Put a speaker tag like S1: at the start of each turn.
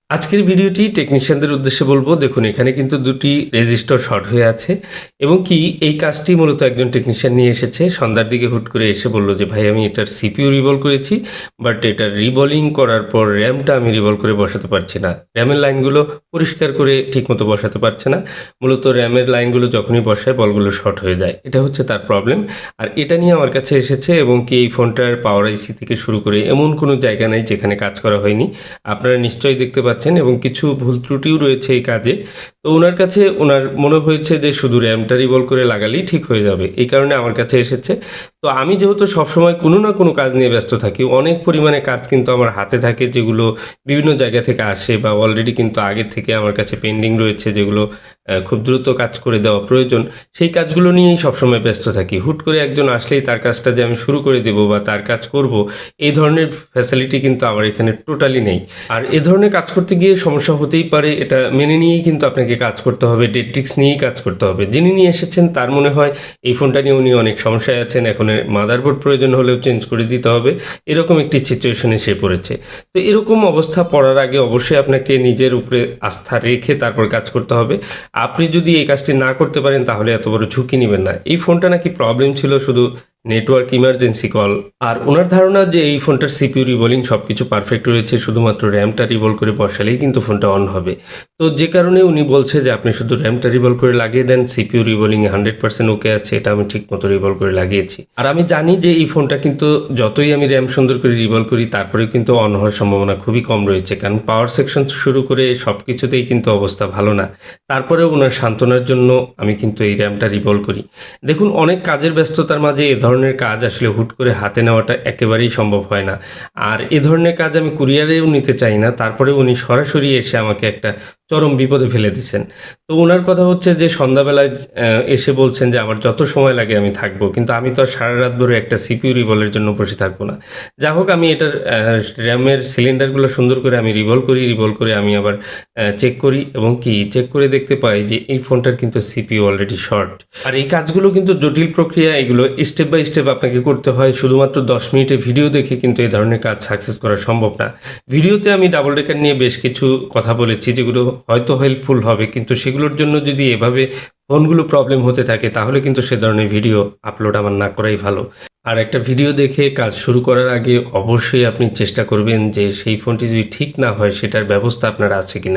S1: আজকের ভিডিওটি টেকনিশিয়ানদের উদ্দেশ্যে বলবো। দেখুন, এখানে কিন্তু দুটি রেজিস্টার শর্ট হয়ে আছে এবং কি এই কাজটি মূলত একজন টেকনিশিয়ান নিয়ে এসেছে। সন্ধ্যার দিকে হুট করে এসে বলল যে ভাই, আমি এটার সিপিইউ রিভলভ করেছি, বাট এটার রিবলিং করার পর র্যামটা আমি রিভলভ করে বসাতে পারছি না। র্যামের লাইনগুলো পরিষ্কার করে ঠিকমতো বসাতে পারছে না। মূলত র্যামের লাইনগুলো যখনই বসায় বলগুলো শর্ট হয়ে যায়, এটা হচ্ছে তার প্রবলেম। আর এটা নিয়ে আমার কাছে এসেছে এবং কি এই ফোনটার পাওয়ার আইসি থেকে শুরু করে এমন কোনো জায়গা নাই যেখানে কাজ করা হয়নি। আপনারা নিশ্চয়ই দেখতে পাচ্ছেন এবং কিছু ভুল ত্রুটিও রয়েছে এই কাজে। তো ওনার কাছে ওনার মনে হয়েছে যে শুধু র্যামটা রিভলভ করে লাগালেই ঠিক হয়ে যাবে, এই কারণে আমার কাছে এসেছে। তো আমি যেহেতু সবসময় কোনো না কোনো কাজ নিয়ে ব্যস্ত থাকি, অনেক পরিমাণে কাজ কিন্তু আমার হাতে থাকে যেগুলো বিভিন্ন জায়গা থেকে আসে বা অলরেডি কিন্তু আগে থেকে আমার কাছে পেন্ডিং রয়েছে, যেগুলো খুব দ্রুত কাজ করে দেওয়া প্রয়োজন। সেই কাজগুলো নিয়েই সবসময় ব্যস্ত থাকি। হুট করে একজন আসলেই তার কাজটা যে আমি শুরু করে দেবো বা তার কাজ করব, এই ধরনের ফ্যাসিলিটি কিন্তু আমার এখানে টোটালি নেই। আর এ ধরনের কাজ করতে গিয়ে সমস্যা হতেই পারে, এটা মেনে নিয়েই কিন্তু আপনাকে কাজ করতে হবে, ডেট্রিক্স নিয়েই কাজ করতে হবে। যিনি নিয়ে এসেছেন তার মনে হয় এই ফোনটা নিয়ে উনি অনেক সমস্যায় আছেন, এখন মাদারবোর্ড প্রয়োজন হলেও চেঞ্জ করে দিতে হবে, এরকম একটি সিচুয়েশনে সে পড়েছে। তো এরকম অবস্থা পড়ার আগে অবশ্যই আপনাকে নিজের উপরে আস্থা রেখে তারপর কাজ করতে হবে। আপনি যদি এই কাজটি না করতে পারেন তাহলে এত বড় ঝুঁকি নেবেন না। এই ফোনটা নাকি প্রবলেম ছিল শুধু নেটওয়ার্ক ইমার্জেন্সি কল, আর ওনার ধারণা যে এই ফোনটার সিপিইউ রিভলিং সব কিছু পারফেক্ট রয়েছে, শুধুমাত্র র্যামটা রিভলভ করে বসালেই কিন্তু ফোনটা অন হবে। তো যে কারণে উনি বলছে যে আপনি শুধু র্যামটা রিভলভ করে লাগিয়ে দেন, সিপিইউ রিভলিং 100% ওকে আছে, এটা আমি ঠিক মতো রিভলভ করে লাগিয়েছি। আর আমি জানি যে এই ফোনটা কিন্তু যতই আমি র্যাম সুন্দর করে রিভলভ করি তারপরেও কিন্তু অন হওয়ার সম্ভাবনা খুবই কম রয়েছে, কারণ পাওয়ার সেকশন শুরু করে সব কিছুতেই কিন্তু অবস্থা ভালো না। তারপরেও ওনার সান্ত্বনার জন্য আমি কিন্তু এই র্যামটা রিভলভ করি। দেখুন, অনেক কাজের ব্যস্ততার মাঝে এ ধরনের কাজ আসলে হুট করে হাতে নেওয়াটা একেবারেই সম্ভব হয় না। আর এ ধরনের কাজ আমি কুরিয়ারেও নিতে চাই না, তারপরে উনি সরাসরি এসে আমাকে একটা চরম বিপদে ফেলে দিচ্ছেন। তো ওনার কথা হচ্ছে যে সন্ধ্যাবেলায় এসে বলছেন যে আমার যত সময় লাগে আমি থাকবো, কিন্তু আমি তো আর সারা রাত ধরে একটা সিপিইউ রিভলের জন্য বসে থাকবো না। যা হোক, আমি এটার র্যামের সিলিন্ডারগুলো সুন্দর করে আমি রিভলভ করে আমি আবার চেক করি এবং কি চেক করে দেখতে পাই যে এই ফোনটার কিন্তু সিপিইউ অলরেডি শর্ট। আর এই কাজগুলো কিন্তু জটিল প্রক্রিয়া, এগুলো স্টেপ বাই স্টেপ আপনাকে করতে হয়। শুধুমাত্র 10 মিনিটে ভিডিও দেখে কিন্তু এই ধরনের কাজ সাকসেস করা সম্ভব না। ভিডিওতে আমি ডাবল ডেকার নিয়ে বেশ কিছু কথা বলেছি যেগুলো হয়তো হেল্পফুল হবে, কিন্তু সেগুলোর জন্য যদি এভাবে ফোনগুলো প্রবলেম হতে থাকে তাহলে কিন্তু সে ধরনের ভিডিও আপলোড আমার না করাই ভালো। আর একটা ভিডিও দেখে কাজ শুরু করার আগে অবশ্যই আপনি চেষ্টা করবেন যে সেই ফোনটি যদি ঠিক না হয় সেটার ব্যবস্থা আপনার আছে কিনা।